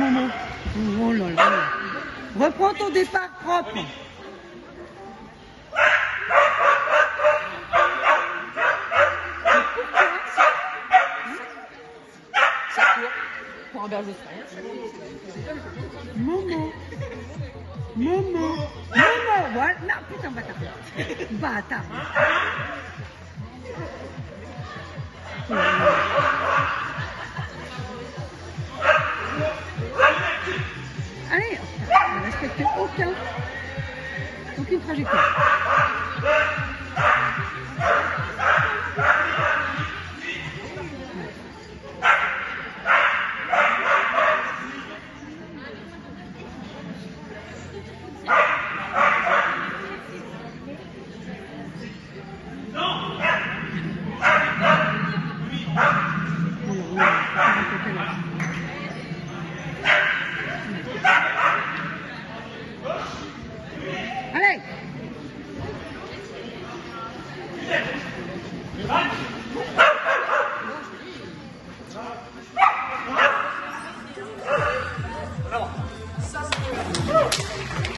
Momo. Oh là là. Reprends ton départ propre. Ça court pour un berger de France. Momo. Momo. Momo. Voilà. Non, putain, bâtard. Bâtard. Allez, on ne respecte aucune trajectoire. Allez!